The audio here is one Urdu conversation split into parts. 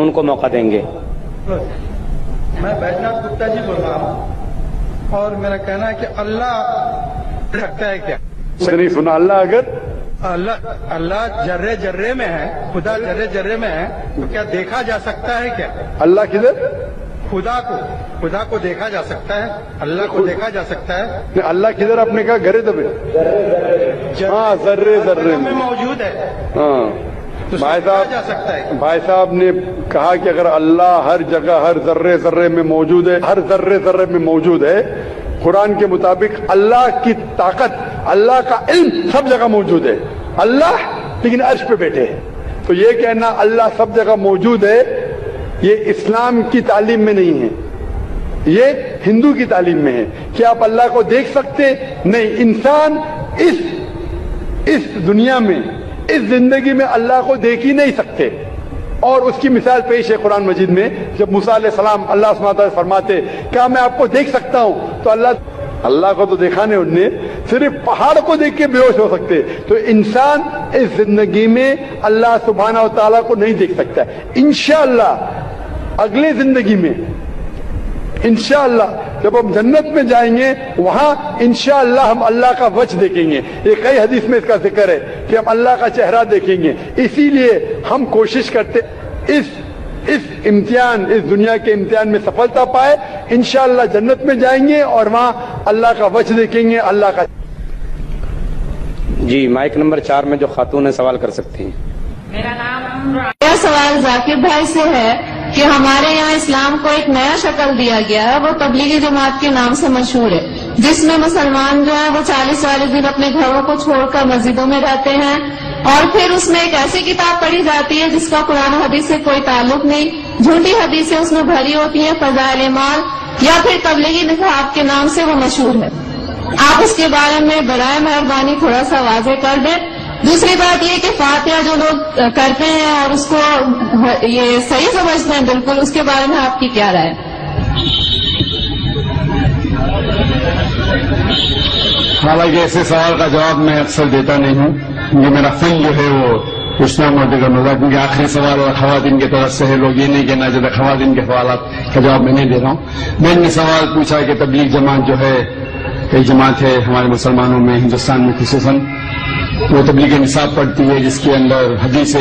ان کو موقع دیں گے. میں بیجناتھ گپتا جی بول رہا ہوں اور میرا کہنا ہے کہ اللہ رکھتا ہے کیا؟ نہیں سنا. اللہ اگر اللہ جرے جرے میں ہے، خدا جرے جرے میں ہے تو کیا دیکھا جا سکتا ہے کیا؟ اللہ کدھر؟ خدا کو دیکھا جا سکتا ہے، اللہ کو دیکھا جا سکتا ہے. اللہ کدھر؟ آپ نے کہا گرے دبے. ہاں ذرے ذرے میں موجود ہے. ہاں بھائی صاحب نے کہا کہ اگر اللہ ہر جگہ ہر ذرے ذرے میں موجود ہے، ہر ذرے ذرے میں موجود ہے، قرآن کے مطابق اللہ کی طاقت، اللہ کا علم سب جگہ موجود ہے. اللہ لیکن عرش پہ بیٹھے ہیں. تو یہ کہنا اللہ سب جگہ موجود ہے یہ اسلام کی تعلیم میں نہیں ہے، یہ ہندو کی تعلیم میں ہے. کیا آپ اللہ کو دیکھ سکتے؟ نہیں. انسان اس دنیا میں، اس زندگی میں اللہ کو دیکھ ہی نہیں سکتے. اور اس کی مثال پیش ہے قرآن مجید میں. جب موسیٰ علیہ السلام اللہ سبحانہ وتعالیٰ فرماتے کیا میں آپ کو دیکھ سکتا ہوں، تو اللہ کو تو دیکھا نہیں، انہوں نے صرف پہاڑ کو دیکھ کے بے ہوش ہو سکتے. تو انسان اس زندگی میں اللہ سبحانہ وتعالیٰ کو نہیں دیکھ سکتا. انشاءاللہ اگلے زندگی میں انشاءاللہ جب ہم جنت میں جائیں گے وہاں انشاءاللہ ہم اللہ کا وجہ دیکھیں گے. یہ کئی حدیث میں اس کا ذکر ہے کہ ہم اللہ کا چہرہ دیکھیں گے. اسی لیے ہم کوشش کرتے اس امتحان، اس دنیا کے امتحان میں سفلتا پائے. انشاءاللہ جنت میں جائیں گے اور وہاں اللہ کا وجہ دیکھیں گے. اللہ کا جی مائک نمبر 4 میں جو خاتون ہے سوال کر سکتی ہیں. میرا سوال ذاکر بھائی سے ہے کہ ہمارے یہاں اسلام کو ایک نیا شکل دیا گیا ہے، وہ تبلیغی جماعت کے نام سے مشہور ہے، جس میں مسلمان جو ہے وہ 40 دن اپنے گھروں کو چھوڑ کر مسجدوں میں رہتے ہیں، اور پھر اس میں ایک ایسی کتاب پڑھی جاتی ہے جس کا قرآن و حدیث سے کوئی تعلق نہیں، جھوٹی حدیثیں اس میں بھری ہوتی ہیں، فضائل اعمال یا پھر تبلیغی نصاب کے نام سے وہ مشہور ہے. آپ اس کے بارے میں برائے مہربانی تھوڑا سا واضح کر دیں. دوسری بات یہ کہ فاتحہ جو لوگ کرتے ہیں اور اس کو یہ صحیح سمجھتے ہیں بالکل، اس کے بارے میں آپ کی کیا رائے؟ حالانکہ ایسے سوال کا جواب میں اکثر دیتا نہیں ہوں، یہ میرا فن جو ہے وہ پوچھنا مدد کرنا، کیونکہ آخری سوال اور خواتین کی طرف سے ہے، لوگ یہ نہیں کہنا چاہتے خواتین کے سوالات کا جواب میں نہیں دے رہا ہوں. میں نے سوال پوچھا کہ تبلیغ جماعت جو ہے ایک جماعت ہے ہمارے مسلمانوں میں، ہندوستان میں خصوصاً، وہ تبلیغ نصاب پڑھتی ہے جس کے اندر حدیث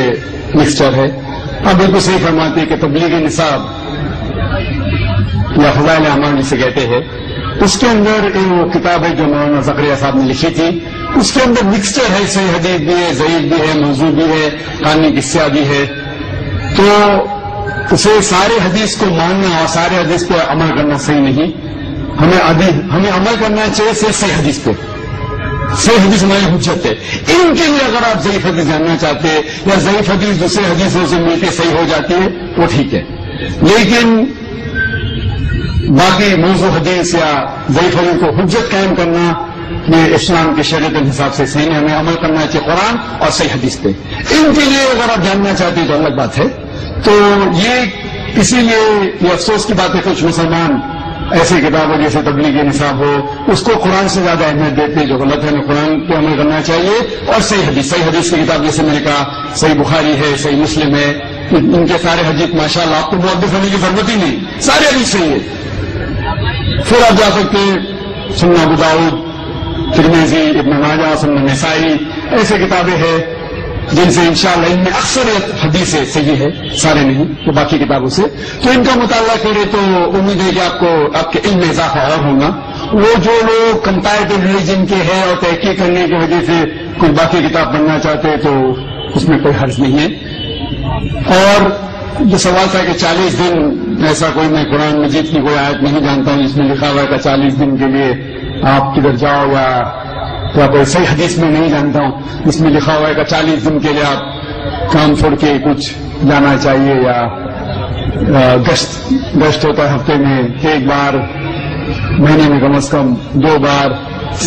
مکسچر ہے. اب بالکل صحیح فرماتے ہیں کہ تبلیغ نصاب یا فضائل اعمال جسے کہتے ہیں، اس کے اندر وہ کتاب ہے جو مولانا زکریا صاحب نے لکھی تھی، اس کے اندر مکسچر ہے، صحیح حدیث بھی ہے، ضعیف بھی ہے، موضوع بھی ہے، قانونی قصہ بھی ہے. تو اسے سارے حدیث کو ماننا اور سارے حدیث پہ عمل کرنا صحیح نہیں. ہمیں عمل کرنا چاہیے صحیح حدیث پہ. صحیح حدیث ہماری حجت ہے. ان کے لیے اگر آپ ضعیف حدیث جاننا چاہتے ہیں یا ضعیف حدیث دوسرے حدیثوں سے مل کے صحیح ہو جاتی ہے وہ ٹھیک ہے، لیکن باقی موضوع حدیث یا ضعیف حدیث کو حجت قائم کرنا یہ اسلام کی شریعت کے حساب سے صحیح نہیں. ہمیں عمل کرنا چاہیے قرآن اور صحیح حدیث پہ. ان کے لیے اگر آپ جاننا چاہتے ہیں تو الگ بات ہے. تو یہ اسی لیے یہ افسوس کی بات ہے کچھ مسلمان ایسی کتابیں جیسے تبلیغ نصاب ہو اس کو قرآن سے زیادہ اہمیت دیتے جو غلط ہے. ہمیں قرآن پہ عمل کرنا چاہیے اور صحیح حدیث کی کتاب جیسے میں نے کہا صحیح بخاری ہے، صحیح مسلم ہے، ان کے سارے حدیث ماشاءاللہ آپ کو محدث ہونے کی ضرورت ہی نہیں، سارے حدیث صحیح ہے. پھر آپ جا سکتے ہیں سنن ابو داؤد، ترمذی، ابن ماجہ، سنن نسائی، ایسے کتابیں ہیں جن سے انشاءاللہ ان میں اکثریت حدیثیں صحیح ہے، سارے نہیں تو باقی کتابوں سے. تو ان کا مطالعہ کرے تو امید ہے کہ آپ کے علم میں اضافہ اور ہوگا. وہ جو لوگ کمپیریٹو ریلیجن کے ہیں اور تحقیق کرنے کی وجہ سے کوئی باقی کتاب پڑھنا چاہتے ہیں تو اس میں کوئی حرج نہیں ہے. اور جو سوال تھا کہ 40 دن، ایسا کوئی میں قرآن مجید کی کوئی آیت نہیں جانتا ہوں جس میں لکھا ہوا ہے کہ 40 دن کے لیے آپ کدھر جاؤ، یا کوئی صحیح حدیث میں نہیں جانتا ہوں اس میں لکھا ہوا ہے کہ 40 دن کے لیے آپ کام چھوڑ کے کچھ جانا چاہیے، یا گشت ہوتا ہے ہفتے میں 1 بار، مہینے میں کم از کم 2 بار،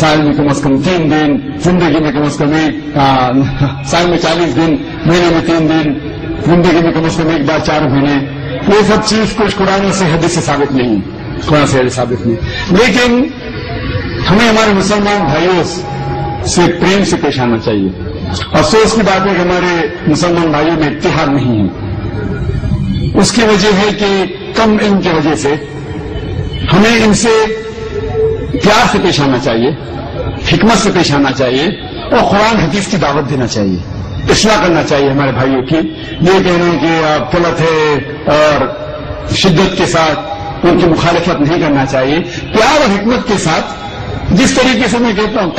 سال میں کم از کم 3 دن، زندگی میں کم از کم سال میں 40 دن، مہینے میں 3 دن، زندگی میں کم از کم 1 بار 4 مہینے. یہ سب چیز کچھ قرآن سے حدیث سے ثابت نہیں، قرآن سے حدیث ثابت نہیں. لیکن ہمیں ہمارے مسلمان بھائیوں سے پریم سے پیش آنا چاہیے. افسوس کی بات ہے کہ ہمارے مسلمان بھائیوں میں اتحاد نہیں ہے. اس کی وجہ ہے کہ کم علم کی وجہ سے ہمیں ان سے پیار سے پیش آنا چاہیے، حکمت سے پیش آنا چاہیے، اور قرآن حدیث کی دعوت دینا چاہیے، اصلاح کرنا چاہیے ہمارے بھائیوں کی۔ یہ کہنا کہ آپ غلط ہے اور شدت کے ساتھ ان کی مخالفت نہیں کرنا چاہیے، پیار اور حکمت کے ساتھ۔ جس طریقے سے میں کہتا ہوں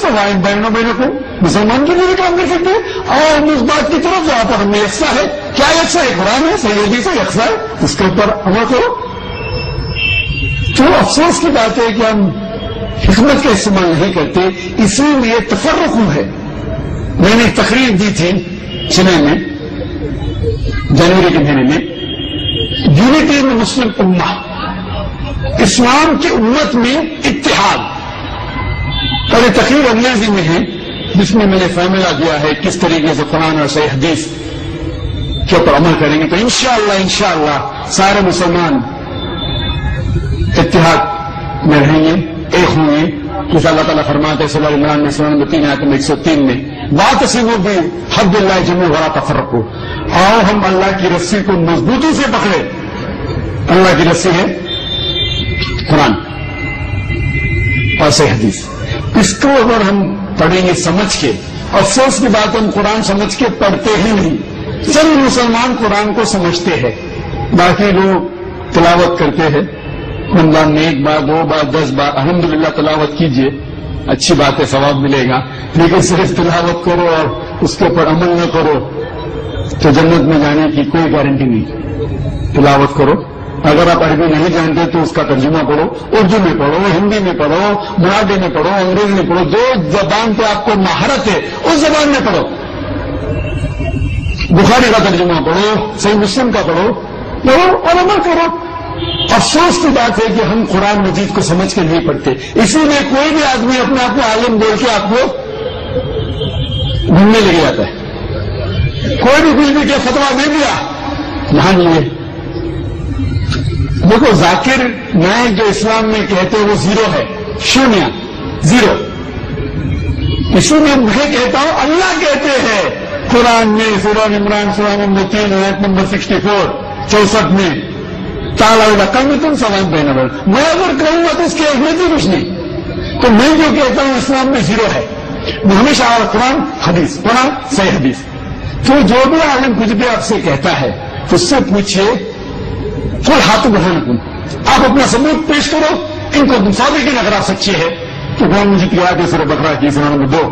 سوائن بہنوں بہنوں کو مسلمان کے لیے کام کر سکتے ہیں، اور اس بات کی طرف جہاں پر ہمیں یکساں ہے، کیا یکساں ہے؟ قرآن ہے، صحیح حدیث ہے، یکساں ہے، اس کے اوپر عمل کرو۔ تو افسوس کی بات ہے کہ ہم حکمت کا استعمال نہیں کرتے، اسی لیے تفرق ہے۔ میں نے ایک تقریر دی تھی چنئی میں جنوری کے مہینے میں، یونٹی میں مسلم امہ، اسلام کی امت میں اتحاد، اور یہ تقریر انگریزی میں ہے جس میں میں نے فارمولا دیا ہے کس طریقے سے قرآن اور صحیح حدیث کے اوپر عمل کریں گے تو انشاءاللہ سارے مسلمان اتحاد میں رہیں گے، ایک ہوں گے۔ جیسا اللہ تعالیٰ فرماتے ہیں سورہ عمران میں سورہ نمبر 3 آیت نمبر 103 میں، واعتصموا بحبل اللہ جميعا ولا تفرقوا، آؤ ہم اللہ کی رسی کو مضبوطی سے پکڑے۔ اللہ کی رسی ہے قرآن اور صحیح حدیث، اس کو اگر ہم پڑھیں گے سمجھ کے، افسوس کی بات ہم قرآن سمجھ کے پڑھتے ہی نہیں، چند مسلمان قرآن کو سمجھتے ہیں، باقی لوگ تلاوت کرتے ہیں رمضان میں 1 بار 2 بار 10 بار، الحمدللہ تلاوت کیجئے، اچھی بات ہے، ثواب ملے گا، لیکن صرف تلاوت کرو اور اس کے اوپر عمل نہ کرو تو جنت میں جانے کی کوئی گارنٹی نہیں۔ تلاوت کرو، اگر آپ عربی نہیں جانتے تو اس کا ترجمہ پڑھو، اردو میں پڑھو، ہندی میں پڑھو، مراٹھی میں پڑھو، انگریزی میں پڑھو، جو زبان پہ آپ کو مہارت ہے اس زبان میں پڑھو۔ بخاری کا ترجمہ پڑھو، صحیح مسلم کا پڑھو اور عمل کرو۔ افسوس کی بات ہے کہ ہم قرآن مجید کو سمجھ کے نہیں پڑھتے، اسی لیے کوئی بھی آدمی اپنے آپ کو عالم بول کے آپ کو گھومنے لے جاتا ہے۔ کوئی بھی کچھ بھی کیا فتویٰ نہیں دیا، مان لیے۔ دیکھو ذاکر نائک جو اسلام میں کہتے ہیں وہ 0 ہے، 0 0۔ اسی میں میں کہتا ہوں اللہ کہتے ہیں قرآن میں سورہ عمران سورہ نمبر 3 آیت نمبر 64 میں، تعالیٰ کم تم سوائن بہن، میں اگر کہوں گا تو اس کی اہمیت ہی کچھ نہیں۔ تو میں جو کہتا ہوں اسلام میں 0 ہے، میں ہمیشہ قرآن حدیث، قرآن صحیح حدیث۔ تو جو بھی عالم کچھ بھی آپ سے کہتا ہے اس سے پوچھئے کوئی ہاتھ بڑھانا کن، آپ اپنا ثبوت پیش کرو، ان کو تم صادقین اگر آپ سچے ہیں تو قرآن مجید کی آیت سورہ بقرہ کی سورہ نمبر 2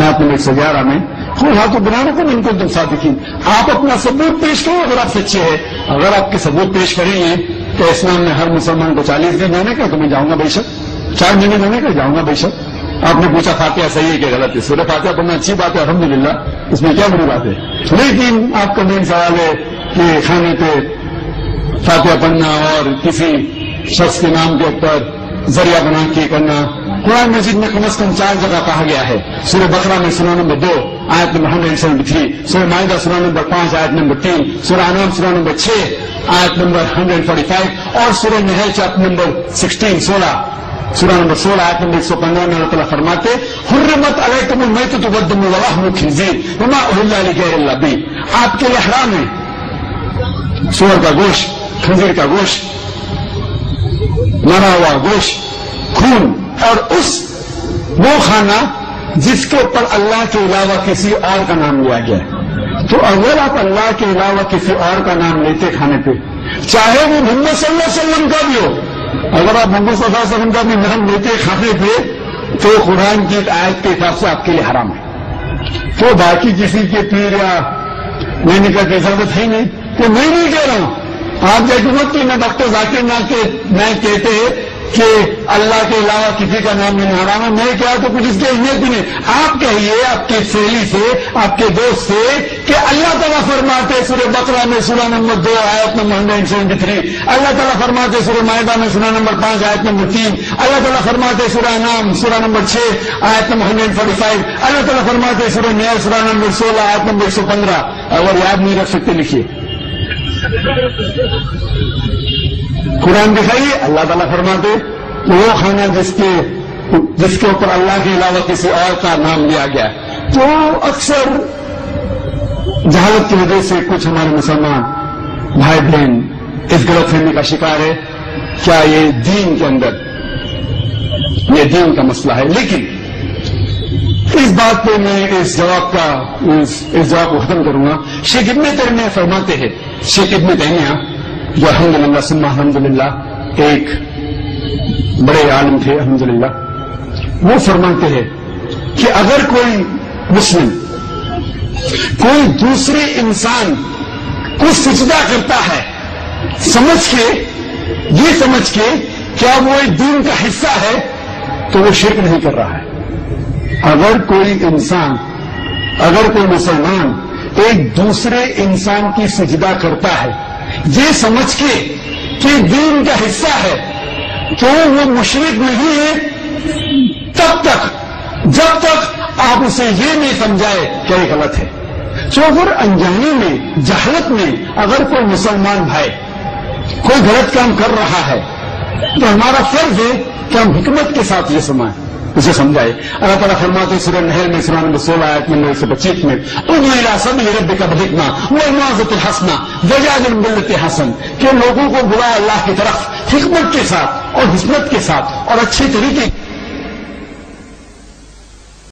آیت نمبر 111 میں، کوئی ہاتھ بڑھانا کن ان کو تم صادقین، آپ اپنا ثبوت پیش کرو اگر آپ سچے ہیں۔ اگر آپ کے ثبوت پیش کریں گے تو اسلام میں ہر مسلمان کو 40 دن جانے کا، تو میں جاؤں گا بے شک، 4 مہینے جانے کا جاؤں گا بے شک۔ آپ نے پوچھا فاتحہ صحیح ہے کہ غلط ہے؟ سورہ فاتحہ پڑھنا اچھی بات ہے، الحمدللہ، اس میں کیا بری بات ہے؟ لیکن آپ کا مین سوال ہے کہ کھانے پہ فاتحہ پڑھنا اور کسی شخص کے نام کے اوپر ذریعہ بنا کے کرنا، قرآن مجید میں کم از کم 4 جگہ کہا گیا ہے۔ سورہ بقرہ میں سورہ نمبر 2 آیت نمبر 173، سورہ مائدہ سورہ نمبر 5 آیت نمبر 3، سورہ انعام سورہ نمبر 6 آیت نمبر 145، اور سورہ نحل چیپٹر نمبر 16 سورہ نمبر 16 آیت نمبر 115 میں اللہ تعالیٰ فرماتے حرمت علیکم المیتۃ والدم ولحم الخنزیر وما اہل لغیر اللہ بہ، آپ کے لیے حرام ہے سور کا گوشت، خنزیر کا گوشت، مرا ہوا گوشت، خون، اور وہ کھانا جس کے اوپر اللہ کے علاوہ کسی اور کا نام لیا گیا ہے۔ تو اگر آپ اللہ کے علاوہ کسی اور کا نام لیتے کھانے پہ، چاہے وہ محمد صلی اللہ علیہ وسلم کا بھی ہو، اگر آپ محمد صلی اللہ علیہ وسلم کا بھی نام لیتے کھانے پہ تو قرآن کی آیت کے حساب سے آپ کے لیے حرام ہے۔ تو باقی کسی کے پیر یا لینے کا اجازت ہے نہیں، تو میں نہیں کہہ رہا ہوں، آپ جیسے مت کہ میں ڈاکٹر ذاکر نائک کہتے ہیں کہ اللہ کے علاوہ کسی کا نام لینا حرام ہے، میں کہا تو کچھ اس کی اہمیت بھی نہیں۔ آپ کہیے آپ کے سہیلی سے، آپ کے دوست سے کہ اللہ تعالیٰ فرماتے سورہ بقرہ میں سورہ نمبر 2 آیت نمبر 173، اللہ تعالیٰ فرماتے سورہ مائدہ میں سورہ نمبر 5 آیت نمبر 3، اللہ تعالیٰ فرماتے سورہ انعام سورہ نمبر 6 آیت نمبر 145، اللہ تعالیٰ فرماتے سورہ نحل سورہ نمبر 16 آیت نمبر 115۔ اگر یاد نہیں رکھ سکتے لکھیے، قرآن دکھائیے، اللہ تعالیٰ فرماتے وہ کھانا جس کے اوپر اللہ کے علاوہ کسی اور کا نام لیا گیا۔ تو اکثر جہالت کی وجہ سے کچھ ہمارے مسلمان بھائی بہن اس غلط فہمی کا شکار ہے کیا یہ دین کے اندر یہ دین کا مسئلہ ہے. لیکن اس بات پہ میں اس جواب کو ختم کروں گا. شیخ ابن تیمیہ فرماتے ہیں, شیخ ابن تیمیہ جو الحمدللہ ثم الحمدللہ ایک بڑے عالم تھے الحمدللہ, وہ فرماتے ہیں کہ اگر کوئی مسلم کوئی دوسرے انسان کو سجدہ کرتا ہے یہ سمجھ کے کیا وہ ایک دین کا حصہ ہے تو وہ شرک نہیں کر رہا ہے. اگر کوئی مسلمان ایک دوسرے انسان کی سجدہ کرتا ہے یہ سمجھ کے کہ دین کا حصہ ہے تو وہ مشرک نہیں ہے جب تک آپ اسے یہ نہیں سمجھائے کہ یہ غلط ہے. تو اگر انجانی میں جہالت میں اگر کوئی مسلمان بھائی کوئی غلط کام کر رہا ہے تو ہمارا فرض ہے کہ ہم حکمت کے ساتھ یہ اسے سمجھائے. اللہ تعالیٰ فرماتے سورہ نحل میں سورہ نمبر 16 آیت نمبر 125 میں ادعو الی سبیل ربک بالحکمہ والموعظۃ الحسنہ وجادل بالتی حسن, کہ لوگوں کو بلا اللہ کی طرف حکمت کے ساتھ اور حکمت کے ساتھ اور اچھے طریقے